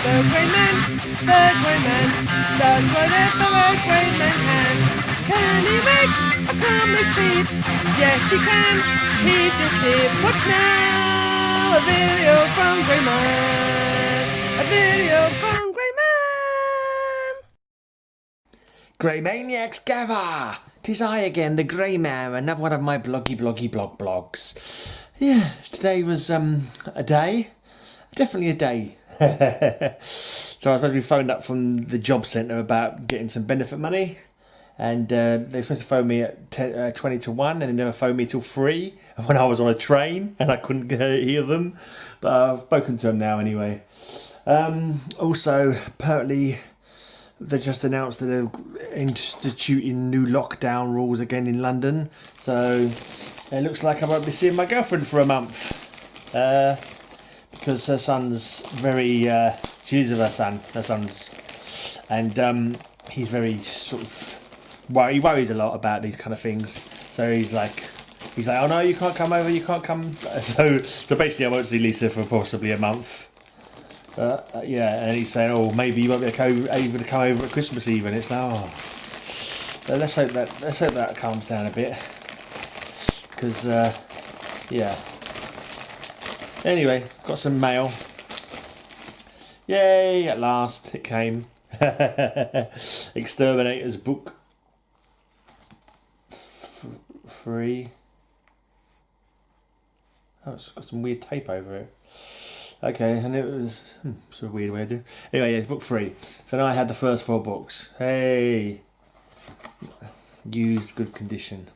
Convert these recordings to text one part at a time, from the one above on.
The grey man does whatever a grey man can. Can he make a comic feed? Yes, he can. He just did. Watch now. A video from Grey Man. A video from Grey Man. Grey Maniacs gather! 'Tis I again, the Grey Man, another one of my bloggy blogs. Yeah, today was a day. Definitely a day. So I was supposed to be phoned up from the job centre about getting some benefit money. And they were supposed to phone me at 20 to 1 and they never phoned me till 3 when I was on a train and I couldn't hear them. But I've spoken to them now anyway. Also, apparently, they just announced that they're instituting new lockdown rules again in London. So it looks like I won't be seeing my girlfriend for a month. Because her son's very... she's with her son's... And he's very sort of... Well, he worries a lot about these kind of things. So he's like, oh no, you can't come over, you can't come. So basically I won't see Lisa for possibly a month. Yeah, and he's saying, oh, maybe you won't be able to come over at Christmas Eve. And it's like, oh, let's hope that calms down a bit. Because, yeah. Anyway, got some mail. Yay, at last it came. Exterminator's book. 3. Oh, it's got some weird tape over it. Okay, and it was it's a weird way to do. Anyway, yeah, it's book 3. So now I had the first 4 books. Hey, used, good condition.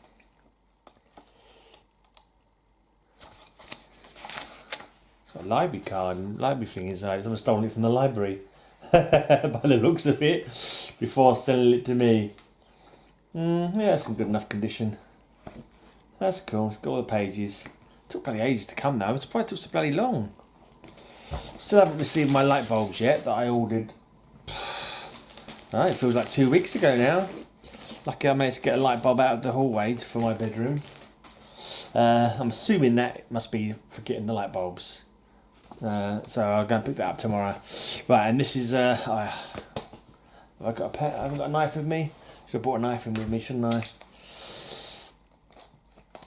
It's got a library card and library thing inside. Someone stolen it from the library. By the looks of it, before selling it to me. Yeah, it's in good enough condition. That's cool. It's got all the pages. It took bloody ages to come though. I'm surprised it took so bloody long. Still haven't received my light bulbs yet that I ordered. Oh, it feels like 2 weeks ago now. Lucky I managed to get a light bulb out of the hallway for my bedroom. I'm assuming that must be for getting the light bulbs. So I'll go and pick that up tomorrow. Right, and this is have I got a pet? I haven't got a knife with me. Should have brought a knife in with me, shouldn't I?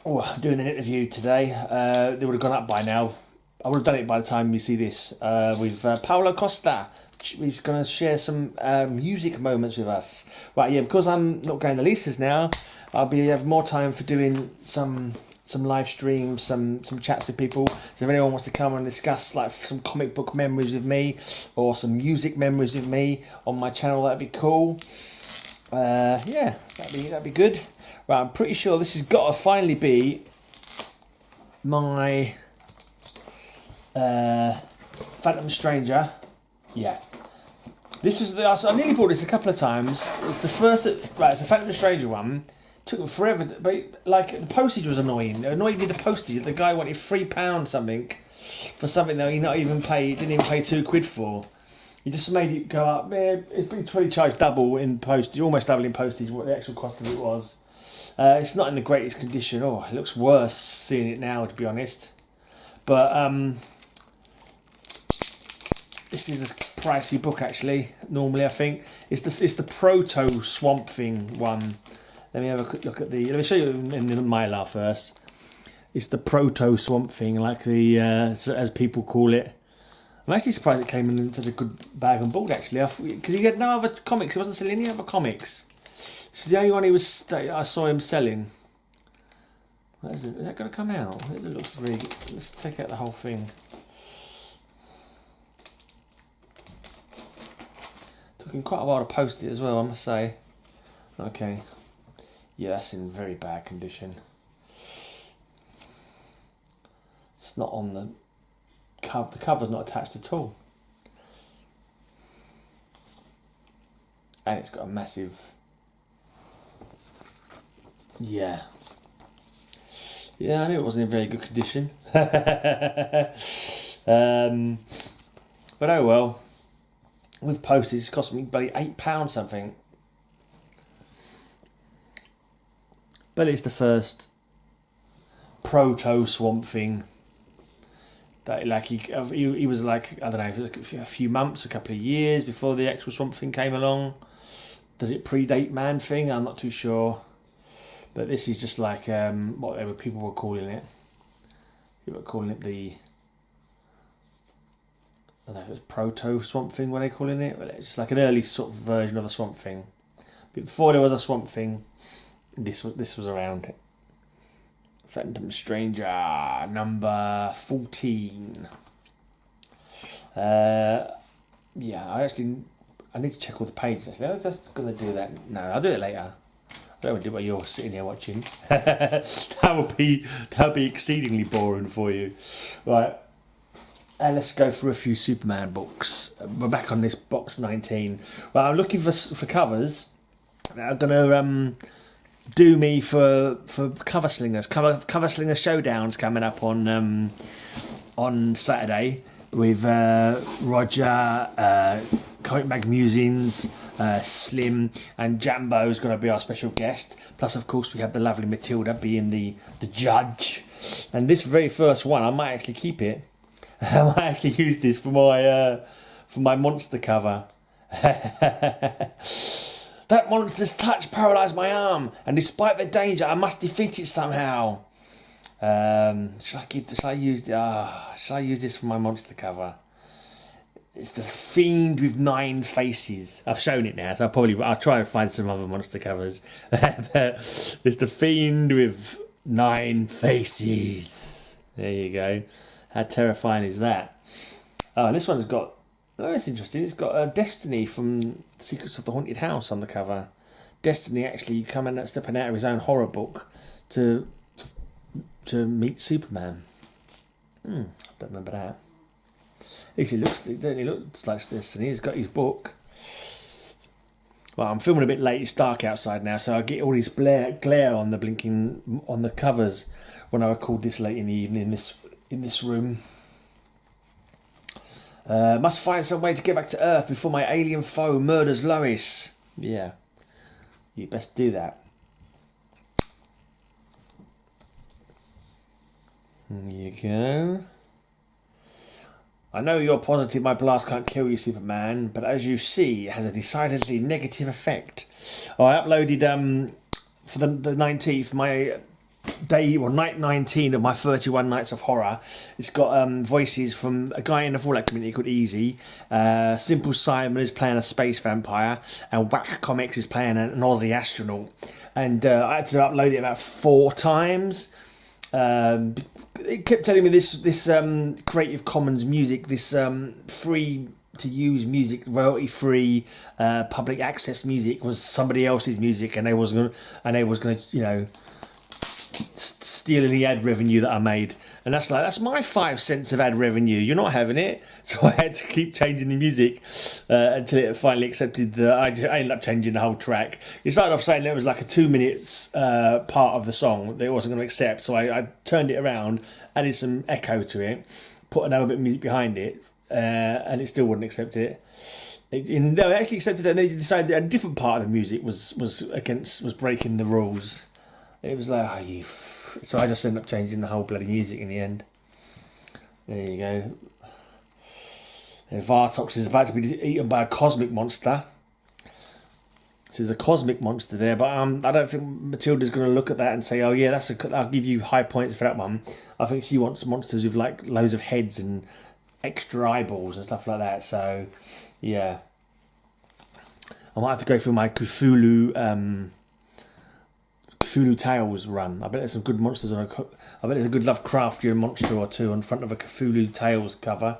Oh, I'm doing an interview today. They would have gone up by now. I would have done it by the time you see this. With Paolo Costa. He's going to share some music moments with us. Right, yeah, because I'm not going to Lisa's now, I'll have more time for doing some live streams, some chats with people. So if anyone wants to come and discuss like some comic book memories with me or some music memories with me on my channel, that'd be cool. Yeah, that'd be good. Right, I'm pretty sure this has got to finally be my Phantom Stranger. Yeah. This was I nearly bought this a couple of times. It's the first right, it's a Phantom Stranger one. Took them forever, but like the postage was annoying. It annoyed me, the postage. The guy wanted £3 something for something that he didn't even pay £2 for. He just made it go up. Man, it's been probably charged double in postage, almost double in postage what the actual cost of it was. It's not in the greatest condition. Oh, it looks worse seeing it now, to be honest. But this is a pricey book actually. Normally, I think it's the Proto Swamp Thing one. Let me have a quick look at let me show you in the Mylar first. It's the Proto Swamp Thing, like the as people call it. I'm actually surprised it came in such a good bag and board actually, because he had no other comics. He wasn't selling any other comics. This is the only one I saw him selling. Is that going to come out? It looks really good. Let's take out the whole thing. Took him quite a while to post it as well, I must say. Okay. Yeah, that's in very bad condition. It's not on the cover. The cover's not attached at all. And it's got a massive... Yeah. Yeah, I knew it wasn't in very good condition. But oh well. With postage, it's cost me bloody £8 something. But it's the first Proto Swamp Thing that like he was like, I don't know, it was a few months, a couple of years before the actual Swamp Thing came along. Does it predate Man Thing? I'm not too sure. But this is just like what people were calling it. People were calling it the, I don't know if it was proto Swamp Thing, what are they calling it? But it's just like an early sort of version of a Swamp Thing. But before there was a Swamp Thing, this was around. Phantom Stranger number 14. Yeah, I need to check all the pages. Actually, I'm just gonna do that. No, I'll do it later. I don't want to do what you're sitting here watching. that would be exceedingly boring for you, right? Let's go through a few Superman books. We're back on this box 19. Well, I'm looking for covers that are gonna do me for cover slingers. Cover slinger showdowns coming up on Saturday with Roger, Comic Mag Musings, Slim, and Jambo's going to be our special guest. Plus, of course, we have the lovely Matilda being the judge. And this very first one, I might actually keep it. I might actually use this for my monster cover. That monster's touch paralysed my arm, and despite the danger, I must defeat it somehow. Shall I use this for my monster cover? It's the Fiend with 9 faces. I've shown it now, so I'll try and find some other monster covers. It's the Fiend with 9 faces. There you go. How terrifying is that? Oh, and this one's got. Oh, that's interesting. It's got Destiny from Secrets of the Haunted House on the cover. Destiny actually stepping out of his own horror book to meet Superman. I don't remember that. At least it looks like Destiny. He's got his book. Well, I'm filming a bit late. It's dark outside now, so I get all this glare on the covers when I record this late in the evening in this room. Must find some way to get back to Earth before my alien foe murders Lois. Yeah, you best do that. There you go. I know you're positive my blast can't kill you, Superman, but as you see, it has a decidedly negative effect. Oh, I uploaded for the 19th my night 19 of my 31 Nights of Horror. It's got voices from a guy in the Fallout community called Easy. Simple Simon is playing a space vampire, and Whack Comics is playing an Aussie astronaut. And I had to upload it about 4 times. It kept telling me this Creative Commons music, this free to use music, royalty free, public access music was somebody else's music, and they was going to steal any ad revenue that I made. And that's my 5 cents of ad revenue. You're not having it. So I had to keep changing the music until it finally accepted that I ended up changing the whole track. It started off saying there was like a 2 minutes part of the song that it wasn't going to accept. So I turned it around, added some echo to it, put another bit of music behind it, and it still wouldn't accept it. It actually accepted it, and then it decided that a different part of the music was breaking the rules. It was like, so I just ended up changing the whole bloody music in the end. There you go. And Vartox is about to be eaten by a cosmic monster. So there's a cosmic monster there, but I don't think Matilda's going to look at that and say, oh yeah, I'll give you high points for that one. I think she wants monsters with like loads of heads and extra eyeballs and stuff like that. So yeah, I might have to go through my Cthulhu Tales run. I bet there's some good monsters I bet there's a good Lovecraftian monster or two on front of a Cthulhu Tales cover.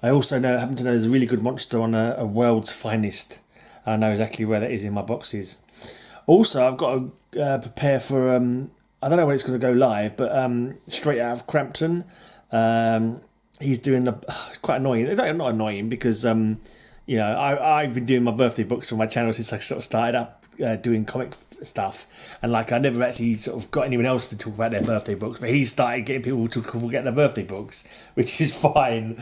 I also happen to know there's a really good monster on a World's Finest. I know exactly where that is in my boxes. Also, I've got to prepare for I don't know when it's going to go live, but Straight Out of Crampton, he's doing it's quite annoying. Not annoying because I've been doing my birthday books on my channel since I sort of started up doing comic stuff, and like I never actually sort of got anyone else to talk about their birthday books, but he started getting people to get their birthday books, which is fine.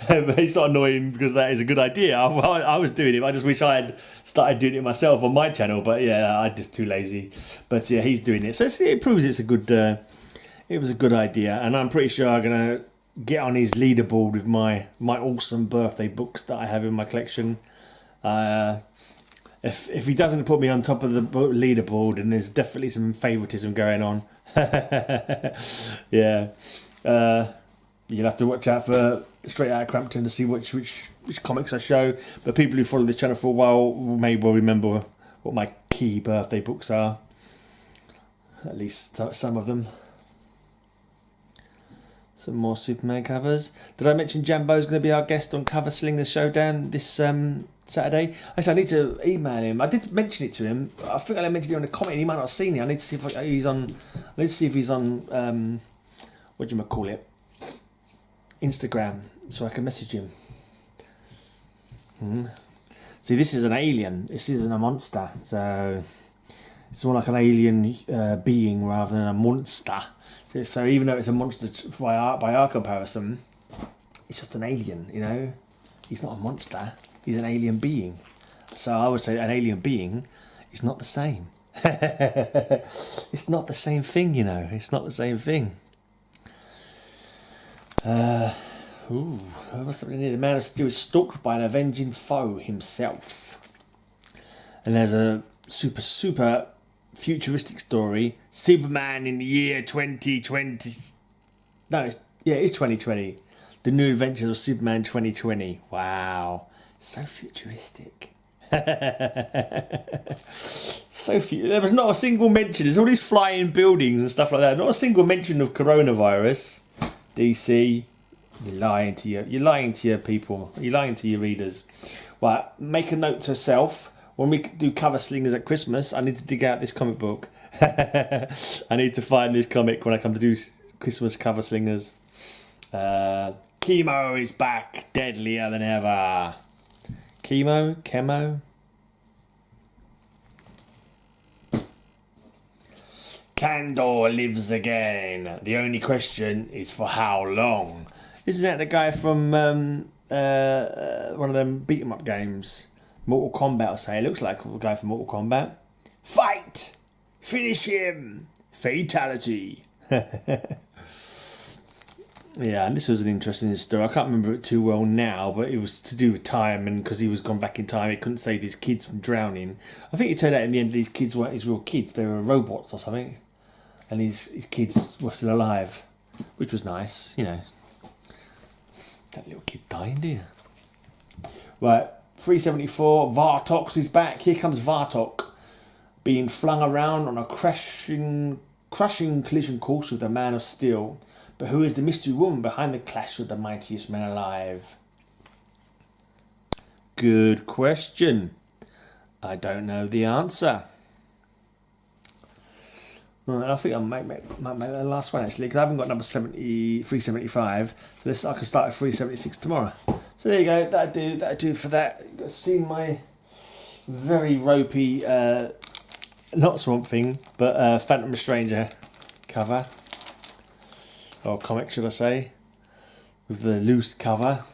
But it's not annoying because that is a good idea. I was doing it. I just wish I had started doing it myself on my channel, but yeah, I'm just too lazy. But yeah, he's doing it, so it proves it was a good idea, and I'm pretty sure I'm gonna get on his leaderboard with my awesome birthday books that I have in my collection. If he doesn't put me on top of the leaderboard, then there's definitely some favouritism going on. Yeah. You'll have to watch out for Straight Outta Crampton to see which comics I show. But people who follow this channel for a while may well remember what my key birthday books are. At least some of them. Some more Superman covers. Did I mention Jambo's going to be our guest on Cover Slingers Showdown this Saturday? Actually, I need to email him. I did mention it to him. I think I mentioned it on a comment. He might not have seen it. I need to see if he's on. I need to see if he's on. What do you call it? Instagram, so I can message him. See, this is an alien. This isn't a monster. So it's more like an alien being rather than a monster. So even though it's a monster by our comparison, it's just an alien, you know. He's not a monster. He's an alien being. So I would say an alien being is not the same. It's not the same thing, you know. It's not the same thing. What's happening here? The Man of Steel is stalked by an avenging foe himself. And there's a super futuristic story. Superman in the year 2020. No, it's 2020. The New Adventures of Superman 2020. Wow. So futuristic. There was not a single mention. There's all these flying buildings and stuff like that. Not a single mention of coronavirus. DC, you're lying to your people. You're lying to your readers. Right, make a note to self. When we do Cover Slingers at Christmas, I need to dig out this comic book. I need to find this comic when I come to do Christmas Cover Slingers. Chemo is back, deadlier than ever. Chemo. Kandor lives again. The only question is for how long. Isn't that the guy from one of them beat 'em up games? Mortal Kombat, I'll say. It looks like a guy from Mortal Kombat. Fight! Finish him! Fatality! Yeah, and this was an interesting story. I can't remember it too well now, but it was to do with time, and because he was gone back in time, he couldn't save his kids from drowning. I think it turned out in the end these kids weren't his real kids, they were robots or something. And his kids were still alive, which was nice, you know. That little kid dying, dear. Right, 374, Vartox is back. Here comes Vartok, being flung around on a crushing collision course with the Man of Steel. But who is the mystery woman behind the clash with the mightiest man alive? Good question. I don't know the answer. Well, I think I might make the last one actually, because I haven't got number 375. So I can start at 376 tomorrow. So there you go. That'll do for that. You've got to see my very ropey, not Swamp Thing, but Phantom Stranger cover. Or comic, should I say, with the loose cover.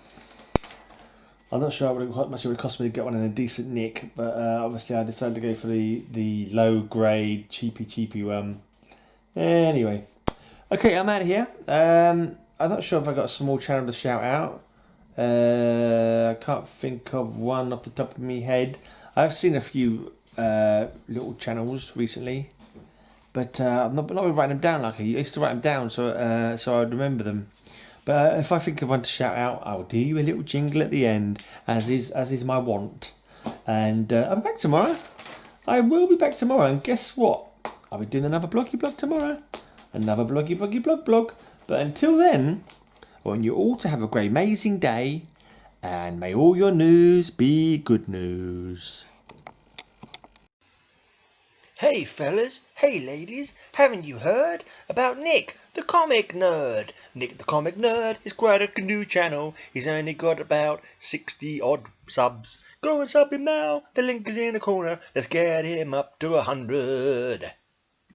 I'm not sure how much it would cost me to get one in a decent nick, but obviously I decided to go for the low grade, cheapy one. Anyway, okay, I'm out of here. I'm not sure if I got a small channel to shout out. I can't think of one off the top of my head. I've seen a few little channels recently. But I'm not writing them down like I used to write them down, so I'd remember them. But if I think of one to shout out, I'll do you a little jingle at the end, as is my wont. And I'll be back tomorrow. I will be back tomorrow, and guess what? I'll be doing another bloggy blog tomorrow. Another bloggy blog. But until then, I want you all to have a great, amazing day, and may all your news be good news. Hey fellas, hey ladies, haven't you heard about Nick the Comic Nerd? Nick the Comic Nerd is quite a new channel. He's only got about 60 odd subs. Go and sub him now, the link is in the corner. Let's get him up to 100.